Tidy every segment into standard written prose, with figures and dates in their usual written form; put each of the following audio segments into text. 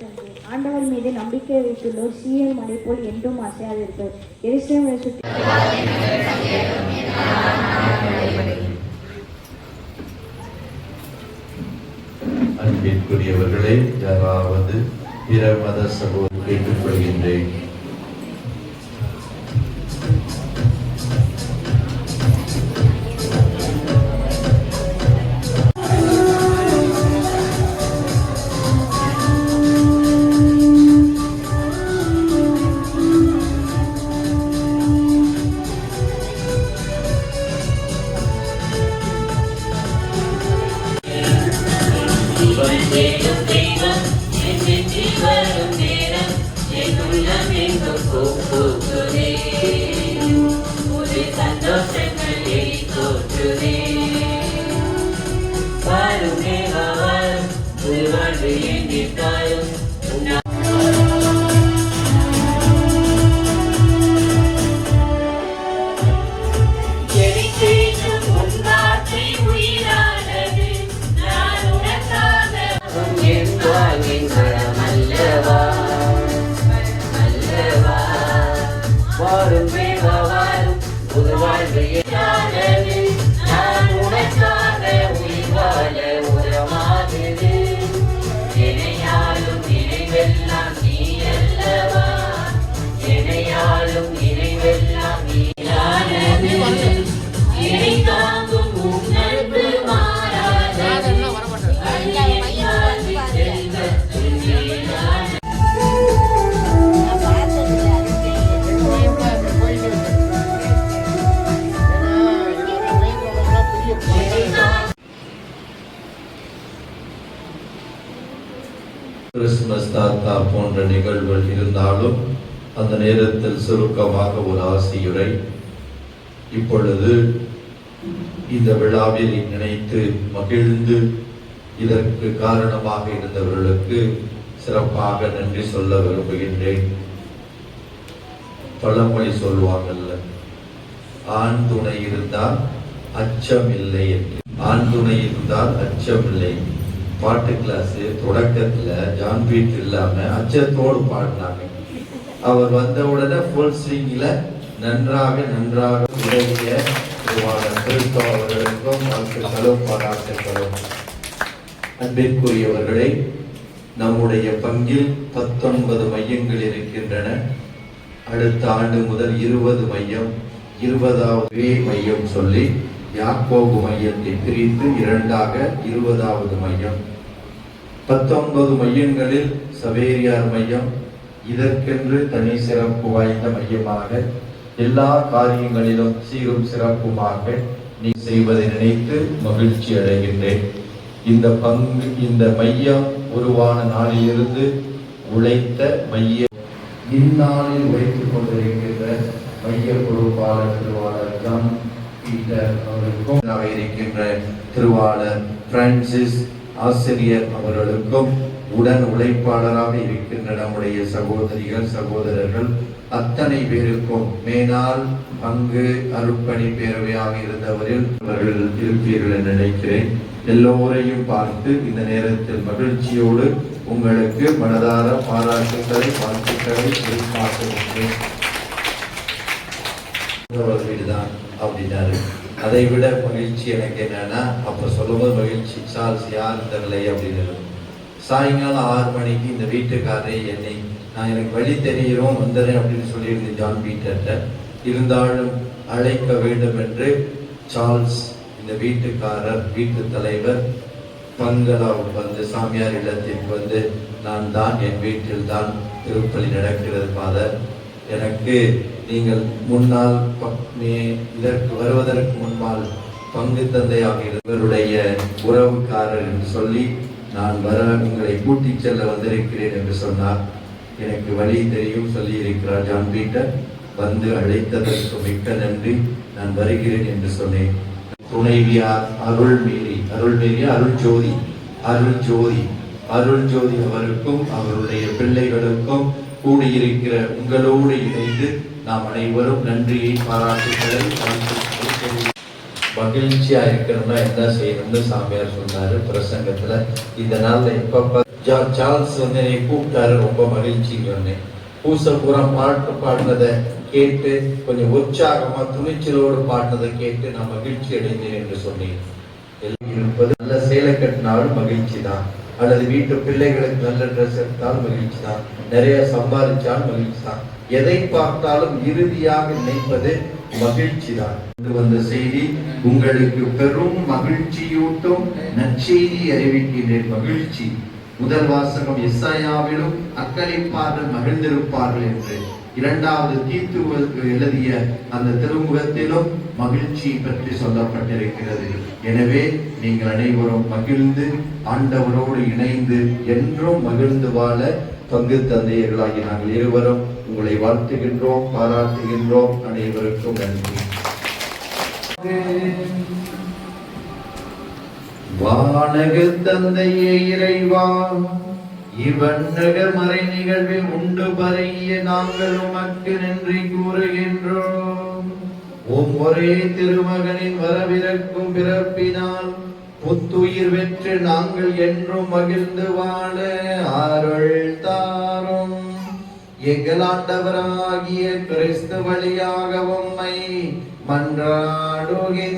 சென்றேன். ஆண்டவர் மீது நம்பிக்கை வைத்துள்ளோர் சீயோன் மலை போல் என்றும் அசையாது இருப்பர். எருசலேமை சுற்றி அன்பிற்குரியவர்களே, யாராவது பிற மத சகோதரர் கேட்டுக்கொள்கின்றேன். கிறிஸ்துமஸ் தாத்தா போன்ற நிகழ்வுகள் இருந்தாலும் அந்த நேரத்தில் சுருக்கமாக ஒரு ஆசியுரை. இப்பொழுது இந்த விழாவில் நினைத்து மகிழ்ந்து இதற்கு காரணமாக இருந்தவர்களுக்கு சிறப்பாக நன்றி சொல்ல விரும்புகின்றேன். பழமொழி சொல்வாங்கல்ல, ஆண் துணை இருந்தால் அச்சம் இல்லை என்று. ஆண் துணை இருந்தால் அச்சம் இல்லை. பாட்டு கிளாஸ் தொடக்கத்துல ஜான் பீட் இல்லாம அச்சத்தோடு பாடினாங்க. அவர் வந்த உடனே ஃபுல் ஸ்விங்ல நன்றாக உதவிய அவர்களுக்கும் வாழ்த்துக்களும் பாராட்டுகளும். அன்பிற்குரியவர்களை, நம்முடைய பங்கில் 19 மையங்கள் இருக்கின்றன. அடுத்த ஆண்டு முதல் 20 மையம், 20வது மையம் சொல்லி யாக்கோபு மையத்தை பிரித்து 2ஆக 20வது மையம். 19 மையங்களில் சவேரியார் மையம் இதற்கென்று தனி சிறப்பு வாய்ந்த மையமாக எல்லா காரியங்களிலும் சீரும் சிறப்புமாக நீ செய்வதை நினைத்து மகிழ்ச்சி அடைகின்றேன். இந்த மையம் உருவான நாளிலிருந்து உழைத்த மையம் இந்நாளில் உழைத்துக் கொண்டிருக்கின்ற மைய பொறுப்பாளர் திருவாளர் ஜான் பீட்டர் அவர்களுக்கும் இருக்கின்ற திருவாளர் பிரான்சிஸ் ஆசிரியர் அவர்களுக்கும் உடன் உழைப்பாளராக இருக்கின்ற நம்முடைய சகோதரிகள் சகோதரர்கள் அத்தனை பேருக்கும் மேனால் பங்கு அருட்பணி பேரவையாக இருந்தவரில் அவர்கள் இருப்பீர்கள் என்று நினைக்கிறேன். எல்லோரையும் பார்த்து இந்த நேரத்தில் மகிழ்ச்சியோடு உங்களுக்கு மனதார பாராட்டுக்களை வாழ்த்துக்களை எதிர்பார்க்கின்றேன். வீடுதான் அப்படின்னாரு. அதை விட மகிழ்ச்சி எனக்கு என்னன்னா, அப்ப சொல்லும்போது மகிழ்ச்சி சார்ஸ் யார் தெரியலை அப்படின்னு. சாயங்காலம் 6 மணிக்கு இந்த வீட்டுக்காரரை என்னை நான் எனக்கு வழி தெரிகிறோம் வந்துடுறேன் அப்படின்னு சொல்லியிருந்தேன் ஜான் பீட்டர்கிட்ட. இருந்தாலும் அழைக்க வேண்டும் என்று சார்ல்ஸ் இந்த வீட்டுக்காரர் வீட்டு தலைவர் பங்களாவுக்கு வந்து சாமியார் இல்லத்திற்கு வந்து நான் தான் என் வீட்டில் தான் திருப்பலி நடக்கிறது ஃபாதர், எனக்கு நீங்கள் முன்னால் இதற்கு வருவதற்கு முன்னால் பங்கு தந்தையாக இருந்தவருடைய உறவுக்காரர் என்று சொல்லி நான் வர உங்களை கூட்டிச் செல்ல வந்திருக்கிறேன் என்று சொன்னார். எனக்கு வழி தெரியும் சொல்லி இருக்கிறார் ஜான் பீட்டர். வந்து அழைத்ததற்கு மிக்க நன்றி, நான் வருகிறேன் என்று சொன்னேன். துணைவியார் அருள் ஜோதி அவருக்கும் அவருடைய பிள்ளைகளுக்கும் கூடியிருக்கிற உங்களோடு இணைந்து நாம் அனைவரும் நன்றியை பாராட்டுகளை மகிழ்ச்சியா இருக்கணும்னா என்ன செய்யணும்னு சாமியார் சொன்னாரு பிரசங்கத்துல. இந்த நாள்ல எப்ப சார்ல்ஸ் வந்து என்னை கூப்பிட்டாரு, ரொம்ப மகிழ்ச்சின்னு சொன்னேன். பூசை பூரா பாட்டு பாடினதை கேட்டு கொஞ்சம் உற்சாகமா துணிச்சலோடு பாடினதை கேட்டு நான் மகிழ்ச்சி அடைந்தேன் என்று சொன்னேன். இருப்பது நல்ல சேலை கட்டினாலும் மகிழ்ச்சி தான், அல்லது வீட்டு பிள்ளைகளுக்கு நல்ல ட்ரெஸ் எடுத்தாலும் மகிழ்ச்சி தான், நிறைய சம்பாதிச்சாலும் மகிழ்ச்சி தான். எதை பார்த்தாலும் இறுதியாக நினைப்பது மகிழ்ச்சி தான். வந்த செய்தி உங்களுக்கு பெரும் மகிழ்ச்சியூட்டும் நற்செய்தி அறிவிக்கின்றேன். மகிழ்ச்சி. முதல் வாசகம் எசாயாவிலும் அக்களிப்பார்கள் மகிழ்ந்திருப்பார்கள் என்று, இரண்டாவது தீத்துவுக்கு எழுதிய அந்த திருமுகத்திலும் மகிழ்ச்சி பற்றி சொல்லப்பட்டிருக்கிறது. எனவே நீங்கள் அனைவரும் மகிழ்ந்து ஆண்டவரோடு இணைந்து என்றும் மகிழ்ந்து வாழ பங்கு தந்தையர்களாகி நாங்கள் இருவரும் உங்களை வாழ்த்துகின்றோம், பாராட்டுகின்றோம். அனைவருக்கும் நன்றி. வானக தந்தையே இறைவா, இவ்வண்ணக மறை நிகழ்வில் உண்டு பறைய நாங்கள் உமக்கு நன்றி கூறுகின்றோம். ஒரே திருமகனின் வரவிருக்கும் பிறப்பினால் புத்துயிர் பெற்று நாங்கள் என்றும் மகிழ்ந்து வாழ அருள் தாரும். எங்கள் ஆண்டவராகிய கிறிஸ்து வழியாக உம்மை மன்றாடுகின்றோம்.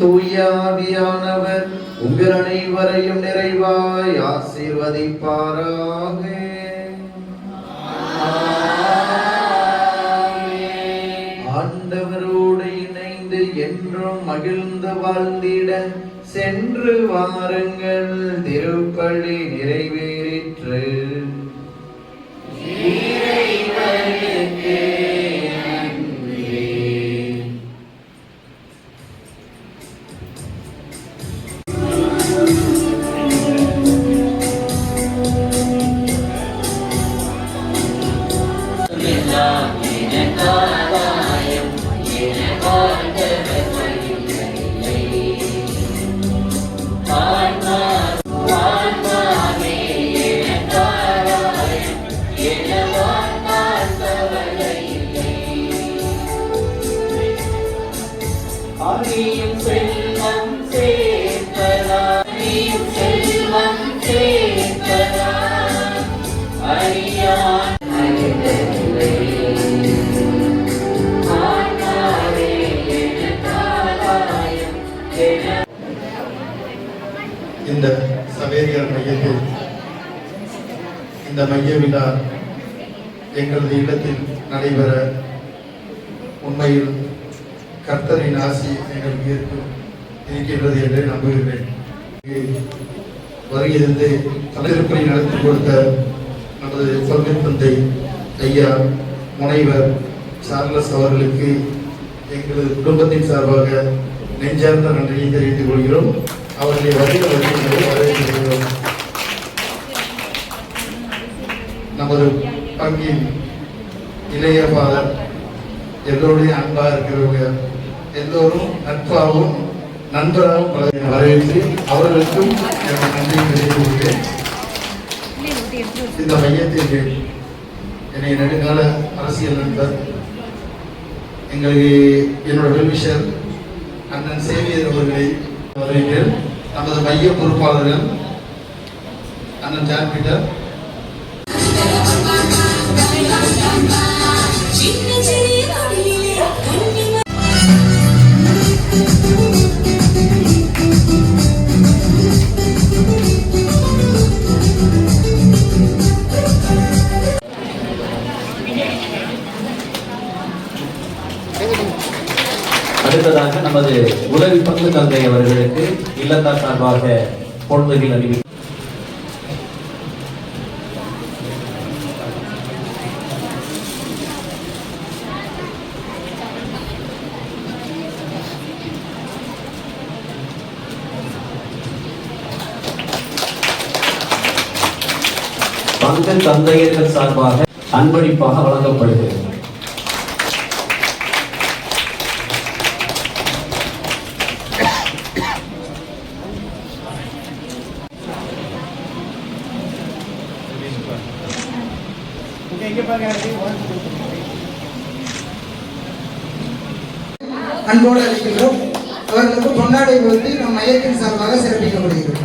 தூயாவியானவர் உங்கள் அனைவரையும் நிறைவாய் ஆசீர்வதிப்பாராக. ஆண்டவரோடு இணைந்து என்றும் மகிழ்ந்து வாழ்ந்திட சென்று வாருங்கள். திருப்பலி நிறைவேறிற்று. இந்த சவேரியார் மையத்தில் இந்த மைய விழா எங்களது இல்லத்தில் நடைபெற உண்மையில் கர்த்தரின் ஆசி எங்களுக்கு இருக்கின்றது என்று நம்புகிறேன். வருகிறது தலைவர்களை நடத்தி கொடுத்த நமது கொள்கை தந்தை ஐயா முனைவர் சார்லஸ் அவர்களுக்கு எங்களது குடும்பத்தின் சார்பாக நெஞ்சார்ந்த நன்றியை தெரிவித்துக் கொள்கிறோம். அவர்களை வரவேற்கிறோம். நமது பங்கின் இளைய பாதர் எல்லோருடைய அன்பா இருக்கிறவங்க, எல்லோரும் நட்பாகவும் நண்பராகவும் வரவேற்று அவர்களுக்கும் எனக்கு நன்றியை தெரிவித்துக் கொள்கிறேன். இந்த மையத்திற்கு என்னை நெடுங்கால அரசியல் நண்பர் எங்களுக்கு என்னோட வெல்விஷர் அண்ணன் சேவியர் அவர்களை வருகிறேன். நமது மைய பொறுப்பாளர்கள் அண்ணன் ஜான் பீட்டர், அடுத்ததாக நமது உதவி பங்கு தந்தை அவர்களுக்கு இல்லத்தார் சார்பாக பொழுதுகள் அறிவி பங்கு தந்தையர்கள் சார்பாக அன்பளிப்பாக வழங்கப்படுகிறது. அன்போடு அழைக்கின்றோம். அவர்களுக்கு பொன்னாடை போர்த்தி நம் மையத்தின் சார்பாக சிறப்பிக்கப்படுகிறது.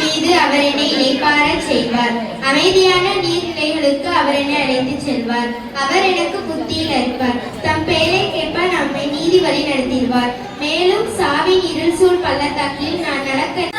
மீது அவர் என்னை இளைப்பாறச் செய்வார். அமைதியான நீர்நிலைகளுக்கு அவர் என்னை அழைத்துச் செல்வார். அவர் எனக்கு புத்தியில் அளிப்பார். தம் பெயரை கேட்ப நம்மை நீதி வழி நடத்திடுவார். மேலும் சாவின் இருள் சூழ் பள்ளத்தாக்கில் நான் நடக்க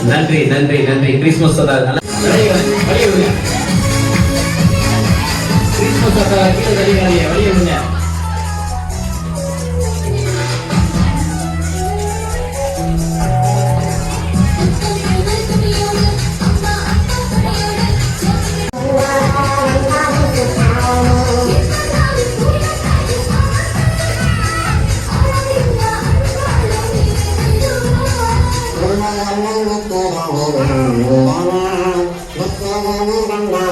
நன்றி நன்றி நன்றி. கிறிஸ்துமஸ் கிறிஸ்துமஸ் வழியுங்க. Thank you.